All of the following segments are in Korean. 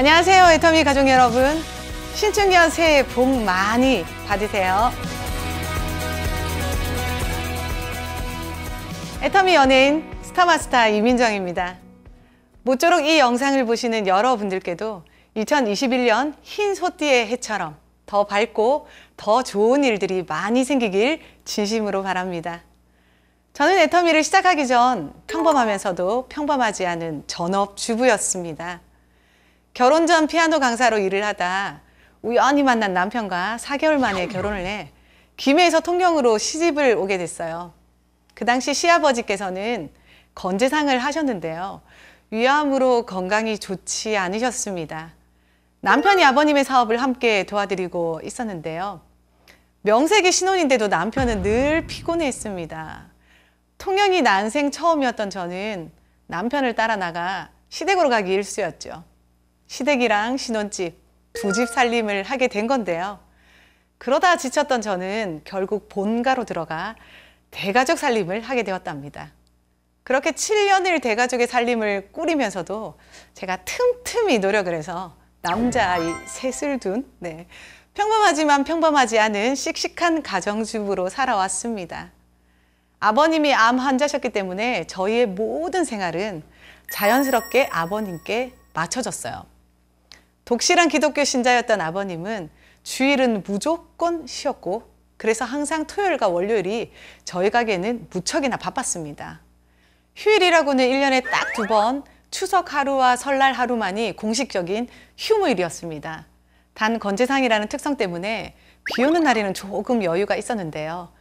안녕하세요, 애터미 가족 여러분. 신축년 새해 복 많이 받으세요. 애터미 연예인 스타마스터 이민정입니다. 모쪼록 이 영상을 보시는 여러분들께도 2021년 흰 소띠의 해처럼 더 밝고 더 좋은 일들이 많이 생기길 진심으로 바랍니다. 저는 애터미를 시작하기 전 평범하면서도 평범하지 않은 전업주부였습니다. 결혼 전 피아노 강사로 일을 하다 우연히 만난 남편과 4개월 만에 결혼을 해 김해에서 통영으로 시집을 오게 됐어요. 그 당시 시아버지께서는 건재상을 하셨는데요. 위암으로 건강이 좋지 않으셨습니다. 남편이 아버님의 사업을 함께 도와드리고 있었는데요. 명색이 신혼인데도 남편은 늘 피곤해했습니다. 통영이 난생 처음이었던 저는 남편을 따라 나가 시댁으로 가기 일쑤였죠. 시댁이랑 신혼집, 두 집 살림을 하게 된 건데요. 그러다 지쳤던 저는 결국 본가로 들어가 대가족 살림을 하게 되었답니다. 그렇게 7년을 대가족의 살림을 꾸리면서도 제가 틈틈이 노력을 해서 남자아이 셋을 둔 평범하지만 평범하지 않은 씩씩한 가정주부로 살아왔습니다. 아버님이 암 환자셨기 때문에 저희의 모든 생활은 자연스럽게 아버님께 맞춰졌어요. 독실한 기독교 신자였던 아버님은 주일은 무조건 쉬었고 그래서 항상 토요일과 월요일이 저희 가게는 무척이나 바빴습니다. 휴일이라고는 1년에 딱 2번 추석 하루와 설날 하루만이 공식적인 휴무일이었습니다. 단 건재상이라는 특성 때문에 비 오는 날에는 조금 여유가 있었는데요.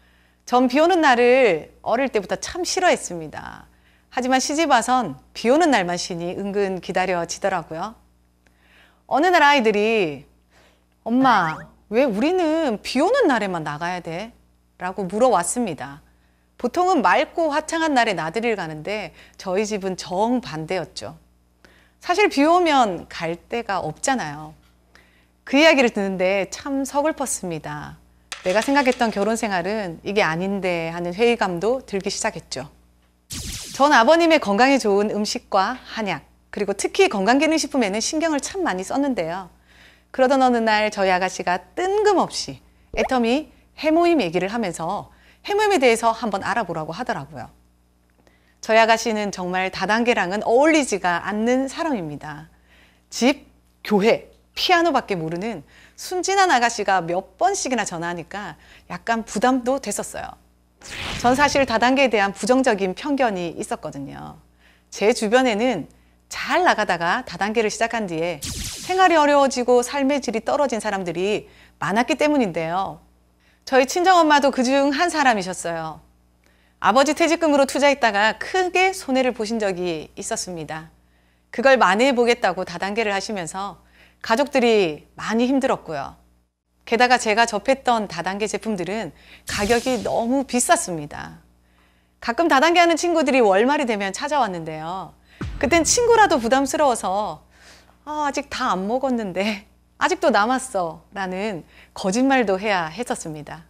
전 비 오는 날을 어릴 때부터 참 싫어했습니다. 하지만 시집 와선 비 오는 날만 쉬니 은근 기다려지더라고요. 어느 날 아이들이 엄마, 왜 우리는 비 오는 날에만 나가야 돼? 라고 물어왔습니다. 보통은 맑고 화창한 날에 나들이를 가는데 저희 집은 정반대였죠. 사실 비 오면 갈 데가 없잖아요. 그 이야기를 듣는데 참 서글펐습니다. 내가 생각했던 결혼 생활은 이게 아닌데 하는 회의감도 들기 시작했죠. 전 아버님의 건강에 좋은 음식과 한약, 그리고 특히 건강기능식품에는 신경을 참 많이 썼는데요. 그러던 어느 날 저희 아가씨가 뜬금없이 애터미 해모임 얘기를 하면서 해모임에 대해서 한번 알아보라고 하더라고요. 저희 아가씨는 정말 다단계랑은 어울리지가 않는 사람입니다. 집, 교회, 피아노밖에 모르는 순진한 아가씨가 몇 번씩이나 전화하니까 약간 부담도 됐었어요. 전 사실 다단계에 대한 부정적인 편견이 있었거든요. 제 주변에는 잘 나가다가 다단계를 시작한 뒤에 생활이 어려워지고 삶의 질이 떨어진 사람들이 많았기 때문인데요. 저희 친정엄마도 그중 한 사람이셨어요. 아버지 퇴직금으로 투자했다가 크게 손해를 보신 적이 있었습니다. 그걸 만회해 보겠다고 다단계를 하시면서 가족들이 많이 힘들었고요. 게다가 제가 접했던 다단계 제품들은 가격이 너무 비쌌습니다. 가끔 다단계 하는 친구들이 월말이 되면 찾아왔는데요. 그땐 친구라도 부담스러워서 아직 다 안 먹었는데 아직도 남았어 라는 거짓말도 해야 했었습니다.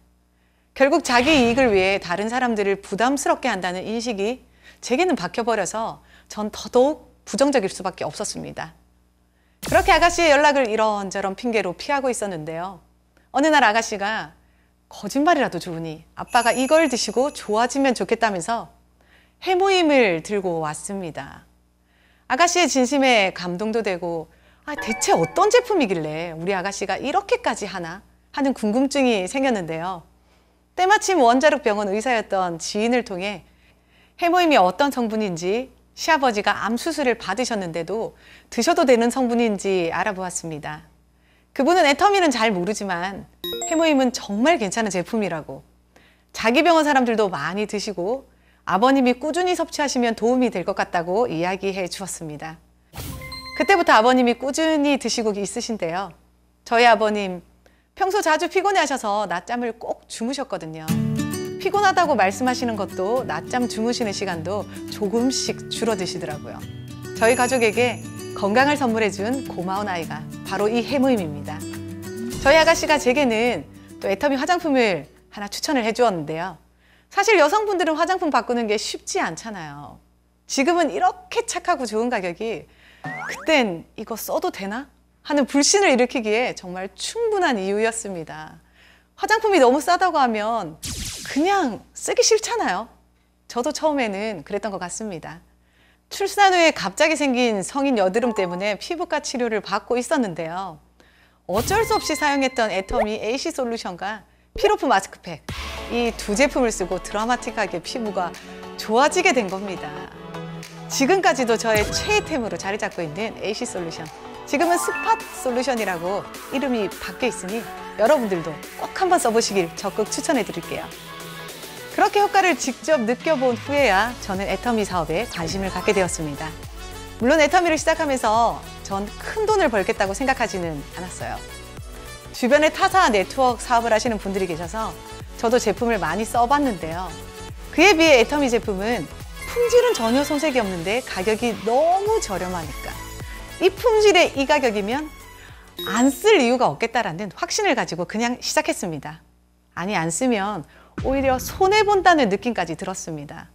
결국 자기 이익을 위해 다른 사람들을 부담스럽게 한다는 인식이 제게는 박혀버려서 전 더더욱 부정적일 수밖에 없었습니다. 그렇게 아가씨의 연락을 이런저런 핑계로 피하고 있었는데요. 어느 날 아가씨가 거짓말이라도 좋으니 아빠가 이걸 드시고 좋아지면 좋겠다면서 해모임을 들고 왔습니다. 아가씨의 진심에 감동도 되고 대체 어떤 제품이길래 우리 아가씨가 이렇게까지 하나 하는 궁금증이 생겼는데요. 때마침 원자력 병원 의사였던 지인을 통해 해모임이 어떤 성분인지 시아버지가 암 수술을 받으셨는데도 드셔도 되는 성분인지 알아보았습니다. 그분은 애터미는 잘 모르지만 해모임은 정말 괜찮은 제품이라고, 자기 병원 사람들도 많이 드시고 아버님이 꾸준히 섭취하시면 도움이 될 것 같다고 이야기해 주었습니다. 그때부터 아버님이 꾸준히 드시고 있으신데요. 저희 아버님 평소 자주 피곤해 하셔서 낮잠을 꼭 주무셨거든요. 피곤하다고 말씀하시는 것도 낮잠 주무시는 시간도 조금씩 줄어드시더라고요. 저희 가족에게 건강을 선물해 준 고마운 아이가 바로 이 해모임입니다. 저희 아가씨가 제게는 또 애터미 화장품을 하나 추천을 해 주었는데요. 사실 여성분들은 화장품 바꾸는 게 쉽지 않잖아요. 지금은 이렇게 착하고 좋은 가격이 그땐 이거 써도 되나? 하는 불신을 일으키기에 정말 충분한 이유였습니다. 화장품이 너무 싸다고 하면 그냥 쓰기 싫잖아요. 저도 처음에는 그랬던 것 같습니다. 출산 후에 갑자기 생긴 성인 여드름 때문에 피부과 치료를 받고 있었는데요. 어쩔 수 없이 사용했던 애터미 AC 솔루션과 피로프 마스크팩, 이 두 제품을 쓰고 드라마틱하게 피부가 좋아지게 된 겁니다. 지금까지도 저의 최애템으로 자리 잡고 있는 AC 솔루션. 지금은 스팟 솔루션이라고 이름이 바뀌어 있으니 여러분들도 꼭 한번 써보시길 적극 추천해 드릴게요. 그렇게 효과를 직접 느껴본 후에야 저는 애터미 사업에 관심을 갖게 되었습니다. 물론 애터미를 시작하면서 전 큰 돈을 벌겠다고 생각하지는 않았어요. 주변에 타사 네트워크 사업을 하시는 분들이 계셔서 저도 제품을 많이 써봤는데요. 그에 비해 애터미 제품은 품질은 전혀 손색이 없는데 가격이 너무 저렴하니까 이 품질에 이 가격이면 안 쓸 이유가 없겠다라는 확신을 가지고 그냥 시작했습니다. 아니, 안 쓰면 오히려 손해본다는 느낌까지 들었습니다.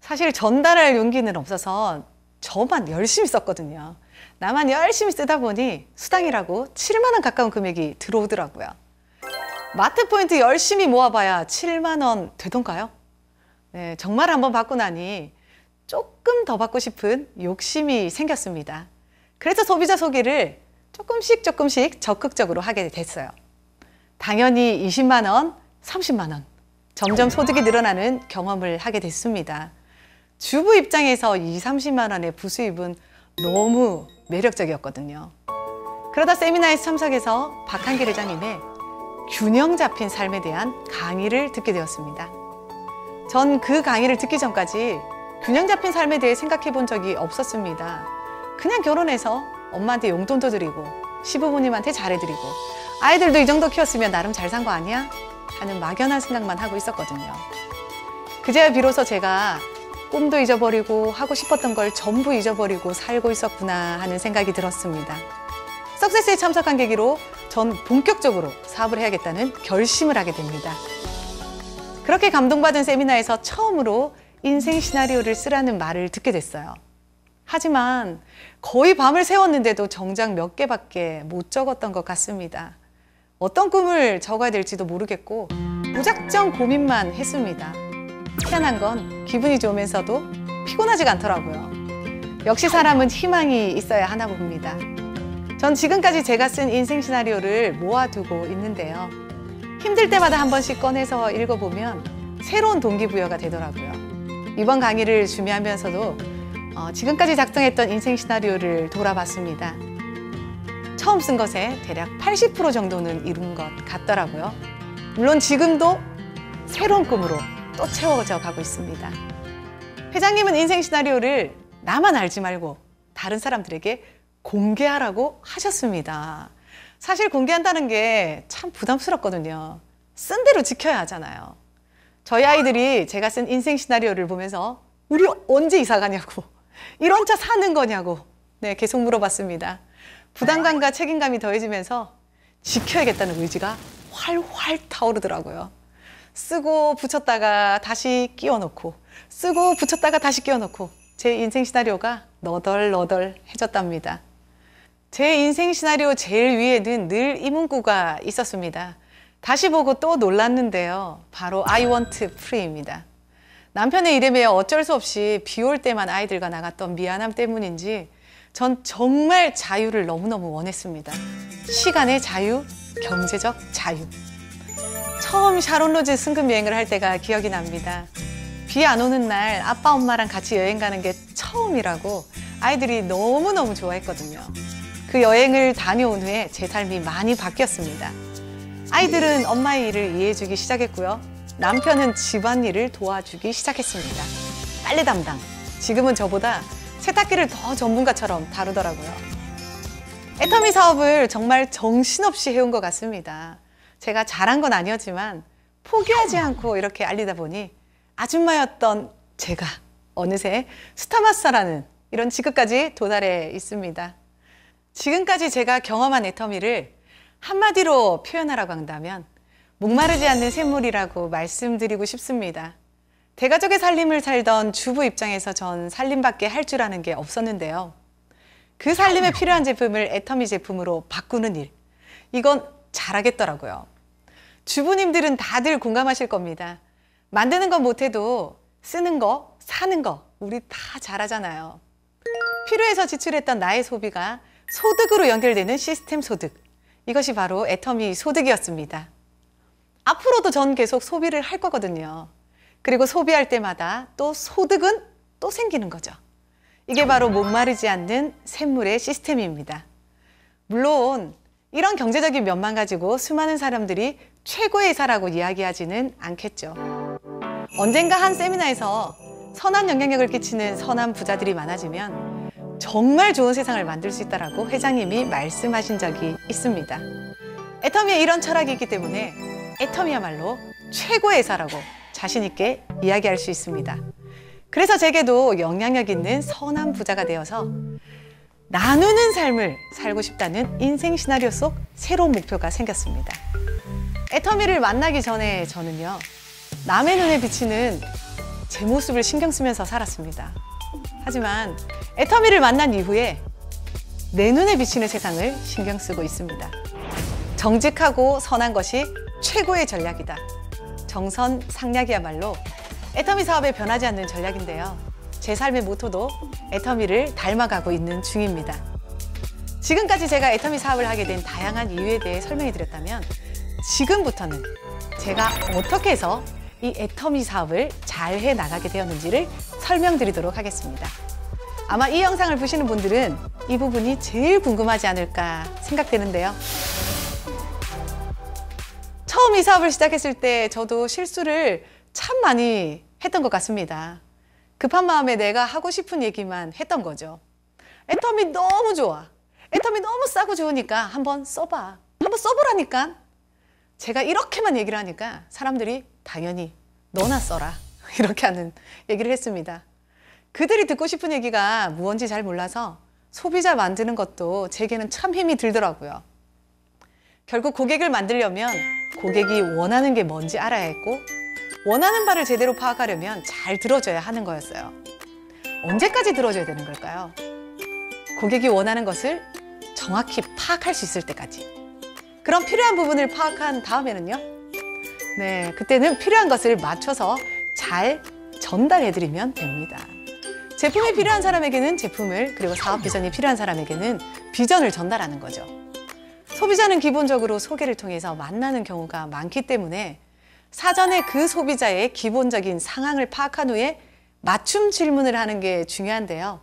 사실 전달할 용기는 없어서 저만 열심히 썼거든요. 나만 열심히 쓰다 보니 수당이라고 7만 원 가까운 금액이 들어오더라고요. 마트 포인트 열심히 모아봐야 7만 원 되던가요? 네, 정말 한번 받고 나니 조금 더 받고 싶은 욕심이 생겼습니다. 그래서 소비자 소개를 조금씩 적극적으로 하게 됐어요. 당연히 20만 원, 30만 원. 점점 소득이 늘어나는 경험을 하게 됐습니다. 주부 입장에서 30만 원의 부수입은 너무 매력적이었거든요. 그러다 세미나에 참석해서 박한길 회장님의 균형 잡힌 삶에 대한 강의를 듣게 되었습니다. 전 그 강의를 듣기 전까지 균형 잡힌 삶에 대해 생각해 본 적이 없었습니다. 그냥 결혼해서 엄마한테 용돈도 드리고 시부모님한테 잘해드리고 아이들도 이 정도 키웠으면 나름 잘 산 거 아니야? 하는 막연한 생각만 하고 있었거든요. 그제야 비로소 제가 꿈도 잊어버리고 하고 싶었던 걸 전부 잊어버리고 살고 있었구나 하는 생각이 들었습니다. 석세스에 참석한 계기로 전 본격적으로 사업을 해야겠다는 결심을 하게 됩니다. 그렇게 감동받은 세미나에서 처음으로 인생 시나리오를 쓰라는 말을 듣게 됐어요. 하지만 거의 밤을 새웠는데도 정작 몇 개밖에 못 적었던 것 같습니다. 어떤 꿈을 적어야 될지도 모르겠고 무작정 고민만 했습니다. 희한한 건 기분이 좋으면서도 피곤하지가 않더라고요. 역시 사람은 희망이 있어야 하나 봅니다. 전 지금까지 제가 쓴 인생 시나리오를 모아두고 있는데요. 힘들 때마다 한 번씩 꺼내서 읽어보면 새로운 동기부여가 되더라고요. 이번 강의를 준비하면서도 지금까지 작성했던 인생 시나리오를 돌아봤습니다. 처음 쓴 것에 대략 80% 정도는 이룬 것 같더라고요. 물론 지금도 새로운 꿈으로 또 채워져 가고 있습니다. 회장님은 인생 시나리오를 나만 알지 말고 다른 사람들에게 공개하라고 하셨습니다. 사실 공개한다는 게 참 부담스럽거든요. 쓴 대로 지켜야 하잖아요. 저희 아이들이 제가 쓴 인생 시나리오를 보면서 우리 언제 이사 가냐고, 이런 차 사는 거냐고 계속 물어봤습니다. 부담감과 책임감이 더해지면서 지켜야겠다는 의지가 활활 타오르더라고요. 쓰고 붙였다가 다시 끼워놓고 쓰고 붙였다가 다시 끼워놓고 제 인생 시나리오가 너덜너덜해졌답니다. 제 인생 시나리오 제일 위에는 늘 이 문구가 있었습니다. 다시 보고 또 놀랐는데요. 바로 I want free입니다. 남편의 일에 매여 어쩔 수 없이 비 올 때만 아이들과 나갔던 미안함 때문인지 전 정말 자유를 너무너무 원했습니다. 시간의 자유, 경제적 자유. 처음 샤론로즈 승급 여행을 할 때가 기억이 납니다. 비 안 오는 날 아빠 엄마랑 같이 여행 가는 게 처음이라고 아이들이 너무너무 좋아했거든요. 그 여행을 다녀온 후에 제 삶이 많이 바뀌었습니다. 아이들은 엄마의 일을 이해해주기 시작했고요. 남편은 집안일을 도와주기 시작했습니다. 빨래 담당. 지금은 저보다 세탁기를 더 전문가처럼 다루더라고요. 애터미 사업을 정말 정신없이 해온 것 같습니다. 제가 잘한 건 아니었지만 포기하지 않고 이렇게 알리다 보니 아줌마였던 제가 어느새 스타마스터라는 이런 직급까지 도달해 있습니다. 지금까지 제가 경험한 애터미를 한마디로 표현하라고 한다면 목마르지 않는 샘물이라고 말씀드리고 싶습니다. 대가족의 살림을 살던 주부 입장에서 전 살림밖에 할 줄 아는 게 없었는데요. 그 살림에 필요한 제품을 애터미 제품으로 바꾸는 일. 이건 잘하겠더라고요. 주부님들은 다들 공감하실 겁니다. 만드는 건 못해도 쓰는 거, 사는 거 우리 다 잘하잖아요. 필요해서 지출했던 나의 소비가 소득으로 연결되는 시스템 소득. 이것이 바로 애터미 소득이었습니다. 앞으로도 전 계속 소비를 할 거거든요. 그리고 소비할 때마다 또 소득은 또 생기는 거죠. 이게 바로 목마르지 않는 샘물의 시스템입니다. 물론 이런 경제적인 면만 가지고 수많은 사람들이 최고의 회사라고 이야기하지는 않겠죠. 언젠가 한 세미나에서 선한 영향력을 끼치는 선한 부자들이 많아지면 정말 좋은 세상을 만들 수 있다라고 회장님이 말씀하신 적이 있습니다. 애터미의 이런 철학이 있기 때문에 애터미야말로 최고의 회사라고 자신 있게 이야기할 수 있습니다. 그래서 제게도 영향력 있는 선한 부자가 되어서 나누는 삶을 살고 싶다는 인생 시나리오 속 새로운 목표가 생겼습니다. 애터미를 만나기 전에 저는요, 남의 눈에 비치는 제 모습을 신경 쓰면서 살았습니다. 하지만 애터미를 만난 이후에 내 눈에 비치는 세상을 신경 쓰고 있습니다. 정직하고 선한 것이 최고의 전략이다. 정선상략이야말로 애터미 사업에 변하지 않는 전략인데요. 제 삶의 모토도 애터미를 닮아가고 있는 중입니다. 지금까지 제가 애터미 사업을 하게 된 다양한 이유에 대해 설명해 드렸다면 지금부터는 제가 어떻게 해서 이 애터미 사업을 잘 해 나가게 되었는지를 설명드리도록 하겠습니다. 아마 이 영상을 보시는 분들은 이 부분이 제일 궁금하지 않을까 생각되는데요. 처음 이 사업을 시작했을 때 저도 실수를 참 많이 했던 것 같습니다. 급한 마음에 내가 하고 싶은 얘기만 했던 거죠. 애터미 너무 좋아. 애터미 너무 싸고 좋으니까 한번 써봐. 한번 써보라니까. 제가 이렇게만 얘기를 하니까 사람들이 당연히 너나 써라. 이렇게 하는 얘기를 했습니다. 그들이 듣고 싶은 얘기가 무언지 잘 몰라서 소비자 만드는 것도 제게는 참 힘이 들더라고요. 결국 고객을 만들려면 고객이 원하는 게 뭔지 알아야 했고 원하는 바를 제대로 파악하려면 잘 들어줘야 하는 거였어요. 언제까지 들어줘야 되는 걸까요? 고객이 원하는 것을 정확히 파악할 수 있을 때까지. 그럼 필요한 부분을 파악한 다음에는요? 네, 그때는 필요한 것을 맞춰서 잘 전달해드리면 됩니다. 제품이 필요한 사람에게는 제품을, 그리고 사업 비전이 필요한 사람에게는 비전을 전달하는 거죠. 소비자는 기본적으로 소개를 통해서 만나는 경우가 많기 때문에 사전에 그 소비자의 기본적인 상황을 파악한 후에 맞춤 질문을 하는 게 중요한데요.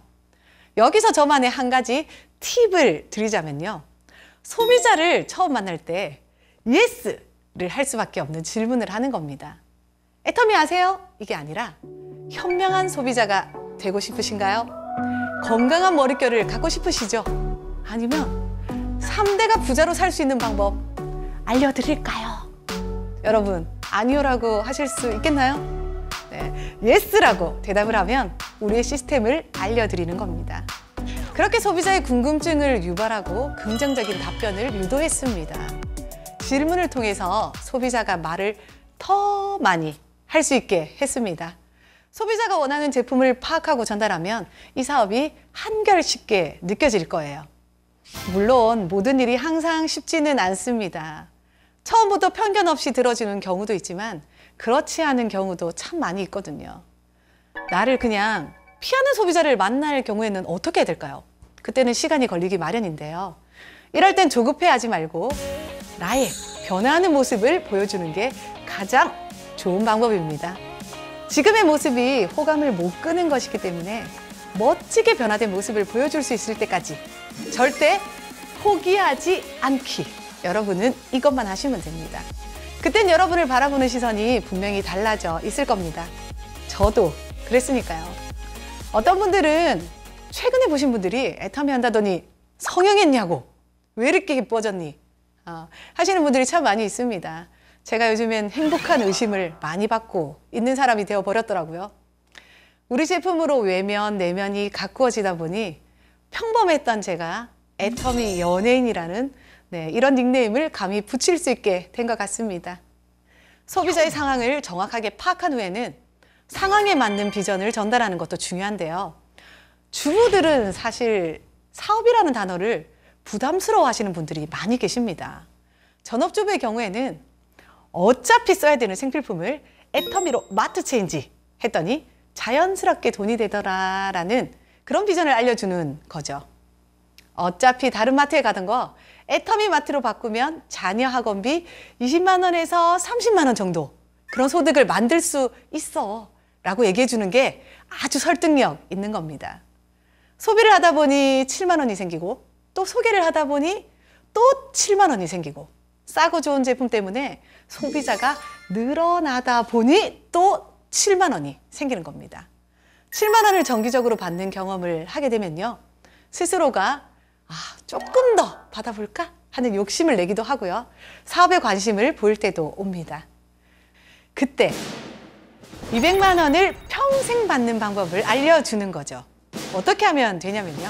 여기서 저만의 한 가지 팁을 드리자면요. 소비자를 처음 만날 때 예스를 할 수밖에 없는 질문을 하는 겁니다. 애터미 아세요? 이게 아니라 현명한 소비자가 되고 싶으신가요? 건강한 머릿결을 갖고 싶으시죠? 아니면 3대가 부자로 살 수 있는 방법 알려드릴까요? 여러분, 아니요라고 하실 수 있겠나요? 네, 예스라고 대답을 하면 우리의 시스템을 알려드리는 겁니다. 그렇게 소비자의 궁금증을 유발하고 긍정적인 답변을 유도했습니다. 질문을 통해서 소비자가 말을 더 많이 할 수 있게 했습니다. 소비자가 원하는 제품을 파악하고 전달하면 이 사업이 한결 쉽게 느껴질 거예요. 물론 모든 일이 항상 쉽지는 않습니다. 처음부터 편견 없이 들어주는 경우도 있지만 그렇지 않은 경우도 참 많이 있거든요. 나를 그냥 피하는 소비자를 만날 경우에는 어떻게 해야 될까요? 그때는 시간이 걸리기 마련인데요. 이럴 땐 조급해하지 말고 나의 변화하는 모습을 보여주는 게 가장 좋은 방법입니다. 지금의 모습이 호감을 못 끄는 것이기 때문에 멋지게 변화된 모습을 보여줄 수 있을 때까지 절대 포기하지 않기. 여러분은 이것만 하시면 됩니다. 그땐 여러분을 바라보는 시선이 분명히 달라져 있을 겁니다. 저도 그랬으니까요. 어떤 분들은 최근에 보신 분들이 애터미 한다더니 성형했냐고, 왜 이렇게 예뻐졌니? 하시는 분들이 참 많이 있습니다. 제가 요즘엔 행복한 의심을 많이 받고 있는 사람이 되어버렸더라고요. 우리 제품으로 외면, 내면이 가꾸어지다 보니 평범했던 제가 애터미 연예인이라는 이런 닉네임을 감히 붙일 수 있게 된 것 같습니다. 소비자의 상황을 정확하게 파악한 후에는 상황에 맞는 비전을 전달하는 것도 중요한데요. 주부들은 사실 사업이라는 단어를 부담스러워 하시는 분들이 많이 계십니다. 전업주부의 경우에는 어차피 써야 되는 생필품을 애터미로 마트 체인지 했더니 자연스럽게 돈이 되더라라는 그런 비전을 알려주는 거죠. 어차피 다른 마트에 가던 거 애터미 마트로 바꾸면 자녀 학원비 20만 원에서 30만 원 정도 그런 소득을 만들 수 있어 라고 얘기해 주는 게 아주 설득력 있는 겁니다. 소비를 하다 보니 7만 원이 생기고 또 소개를 하다 보니 또 7만 원이 생기고 싸고 좋은 제품 때문에 소비자가 늘어나다 보니 또 7만 원이 생기는 겁니다. 7만 원을 정기적으로 받는 경험을 하게 되면요. 스스로가 조금 더 받아볼까 하는 욕심을 내기도 하고요. 사업에 관심을 보일 때도 옵니다. 그때 200만 원을 평생 받는 방법을 알려주는 거죠. 어떻게 하면 되냐면요.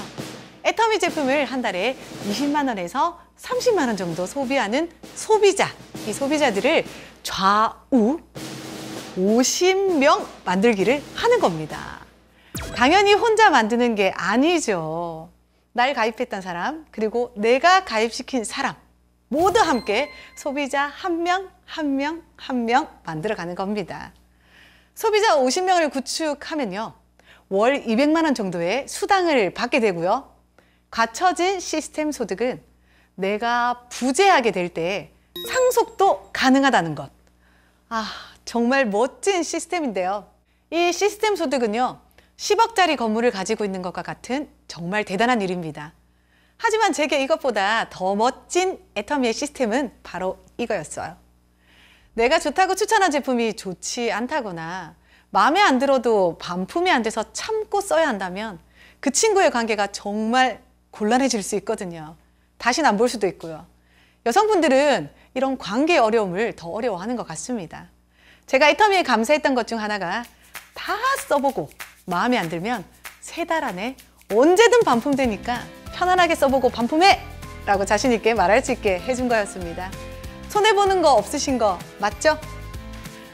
애터미 제품을 한 달에 20만 원에서 30만 원 정도 소비하는 소비자, 이 소비자들을 좌우 50명 만들기를 하는 겁니다. 당연히 혼자 만드는 게 아니죠. 날 가입했던 사람, 그리고 내가 가입시킨 사람 모두 함께 소비자 한 명, 한 명, 한 명 만들어가는 겁니다. 소비자 50명을 구축하면요. 월 200만 원 정도의 수당을 받게 되고요. 갖춰진 시스템 소득은 내가 부재하게 될 때 상속도 가능하다는 것. 정말 멋진 시스템인데요. 이 시스템 소득은요. 10억짜리 건물을 가지고 있는 것과 같은 정말 대단한 일입니다. 하지만 제게 이것보다 더 멋진 애터미의 시스템은 바로 이거였어요. 내가 좋다고 추천한 제품이 좋지 않다거나 마음에 안 들어도 반품이 안 돼서 참고 써야 한다면 그 친구의 관계가 정말 곤란해질 수 있거든요. 다시는 안 볼 수도 있고요. 여성분들은 이런 관계의 어려움을 더 어려워하는 것 같습니다. 제가 애터미에 감사했던 것 중 하나가 다 써보고 마음에 안 들면 3달 안에 언제든 반품되니까 편안하게 써보고 반품해! 라고 자신 있게 말할 수 있게 해준 거였습니다. 손해보는 거 없으신 거 맞죠?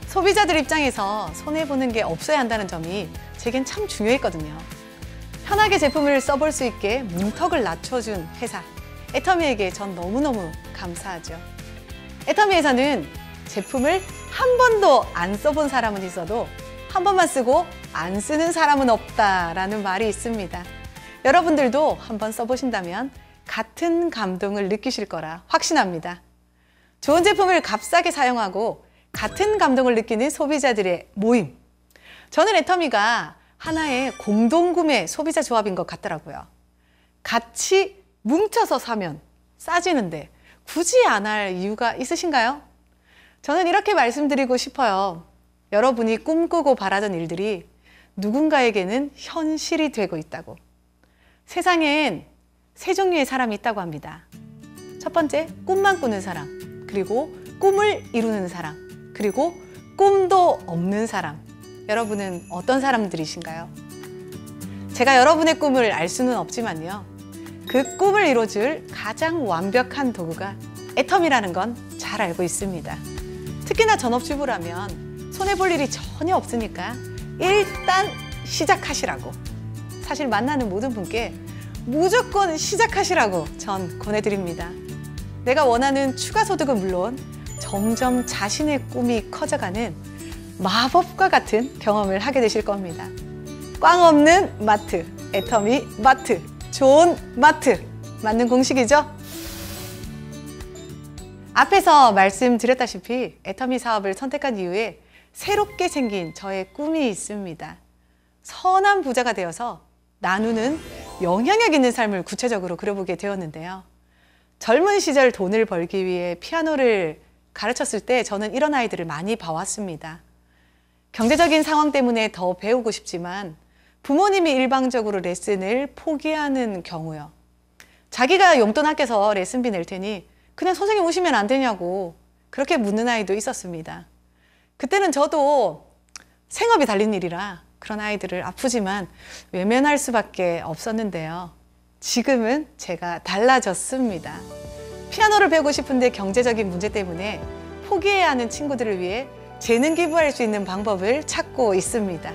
소비자들 입장에서 손해보는 게 없어야 한다는 점이 제겐 참 중요했거든요. 편하게 제품을 써볼 수 있게 문턱을 낮춰준 회사 애터미에게 전 너무너무 감사하죠. 애터미에서는 제품을 한 번도 안 써본 사람은 있어도 한 번만 쓰고 안 쓰는 사람은 없다라는 말이 있습니다. 여러분들도 한번 써보신다면 같은 감동을 느끼실 거라 확신합니다. 좋은 제품을 값싸게 사용하고 같은 감동을 느끼는 소비자들의 모임. 저는 애터미가 하나의 공동구매 소비자 조합인 것 같더라고요. 같이 뭉쳐서 사면 싸지는데 굳이 안 할 이유가 있으신가요? 저는 이렇게 말씀드리고 싶어요. 여러분이 꿈꾸고 바라던 일들이 누군가에게는 현실이 되고 있다고. 세상엔 3종류의 사람이 있다고 합니다. 첫 번째, 꿈만 꾸는 사람, 그리고 꿈을 이루는 사람, 그리고 꿈도 없는 사람. 여러분은 어떤 사람들이신가요? 제가 여러분의 꿈을 알 수는 없지만요. 그 꿈을 이뤄줄 가장 완벽한 도구가 애터미라는 건 잘 알고 있습니다. 특히나 전업주부라면 손해볼 일이 전혀 없으니까 일단 시작하시라고. 사실 만나는 모든 분께 무조건 시작하시라고 전 권해드립니다. 내가 원하는 추가 소득은 물론 점점 자신의 꿈이 커져가는 마법과 같은 경험을 하게 되실 겁니다. 꽝 없는 마트, 애터미 마트, 좋은 마트, 맞는 공식이죠? 앞에서 말씀드렸다시피 애터미 사업을 선택한 이후에 새롭게 생긴 저의 꿈이 있습니다. 선한 부자가 되어서 나누는 영향력 있는 삶을 구체적으로 그려보게 되었는데요. 젊은 시절 돈을 벌기 위해 피아노를 가르쳤을 때 저는 이런 아이들을 많이 봐왔습니다. 경제적인 상황 때문에 더 배우고 싶지만 부모님이 일방적으로 레슨을 포기하는 경우요. 자기가 용돈 아껴서 레슨비 낼 테니 그냥 선생님 오시면 안 되냐고 그렇게 묻는 아이도 있었습니다. 그때는 저도 생업이 달린 일이라 그런 아이들을 아프지만 외면할 수밖에 없었는데요. 지금은 제가 달라졌습니다. 피아노를 배우고 싶은데 경제적인 문제 때문에 포기해야 하는 친구들을 위해 재능 기부할 수 있는 방법을 찾고 있습니다.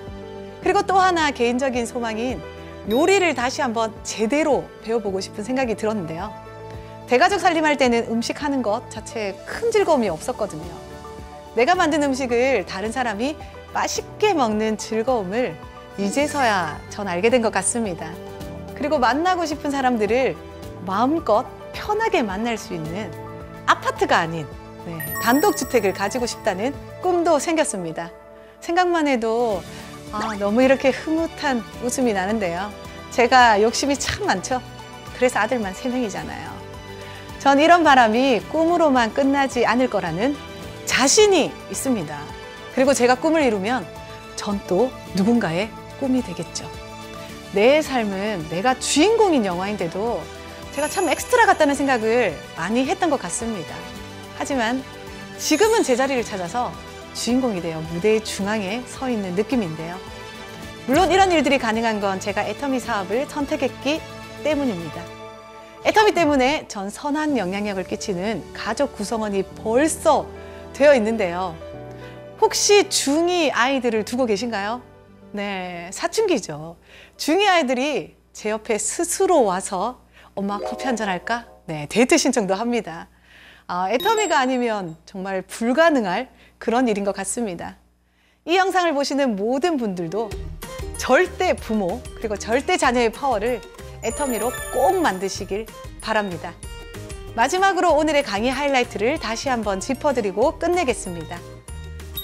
그리고 또 하나 개인적인 소망인 요리를 다시 한번 제대로 배워보고 싶은 생각이 들었는데요. 대가족 살림할 때는 음식하는 것 자체에 큰 즐거움이 없었거든요. 내가 만든 음식을 다른 사람이 맛있게 먹는 즐거움을 이제서야 전 알게 된 것 같습니다. 그리고 만나고 싶은 사람들을 마음껏 편하게 만날 수 있는 아파트가 아닌 단독주택을 가지고 싶다는 꿈도 생겼습니다. 생각만 해도 너무 이렇게 흐뭇한 웃음이 나는데요. 제가 욕심이 참 많죠. 그래서 아들만 3명이잖아요. 전 이런 바람이 꿈으로만 끝나지 않을 거라는 자신이 있습니다. 그리고 제가 꿈을 이루면 전 또 누군가의 꿈이 되겠죠. 내 삶은 내가 주인공인 영화인데도 제가 참 엑스트라 같다는 생각을 많이 했던 것 같습니다. 하지만 지금은 제자리를 찾아서 주인공이 되어 무대의 중앙에 서 있는 느낌인데요. 물론 이런 일들이 가능한 건 제가 애터미 사업을 선택했기 때문입니다. 애터미 때문에 전 선한 영향력을 끼치는 가족 구성원이 벌써 되어 있는데요. 혹시 중2 아이들을 두고 계신가요? 네, 사춘기죠. 중2 아이들이 제 옆에 스스로 와서 엄마 커피 한잔 할까? 네, 데이트 신청도 합니다. 애터미가 아니면 정말 불가능할 그런 일인 것 같습니다. 이 영상을 보시는 모든 분들도 절대 부모 그리고 절대 자녀의 파워를 애터미로 꼭 만드시길 바랍니다. 마지막으로 오늘의 강의 하이라이트를 다시 한번 짚어드리고 끝내겠습니다.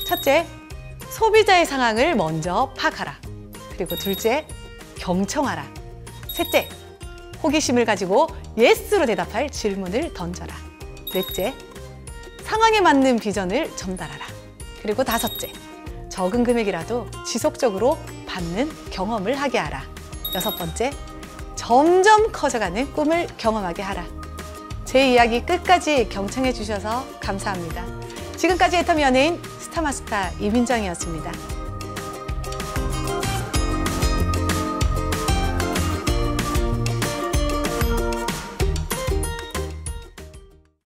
첫째, 소비자의 상황을 먼저 파악하라. 그리고 둘째, 경청하라. 셋째, 호기심을 가지고 예스로 대답할 질문을 던져라. 넷째, 상황에 맞는 비전을 전달하라. 그리고 다섯째, 적은 금액이라도 지속적으로 받는 경험을 하게 하라. 여섯 번째, 점점 커져가는 꿈을 경험하게 하라. 제 이야기 끝까지 경청해 주셔서 감사합니다. 지금까지 애터미 연예인 스타마스터 이민정이었습니다.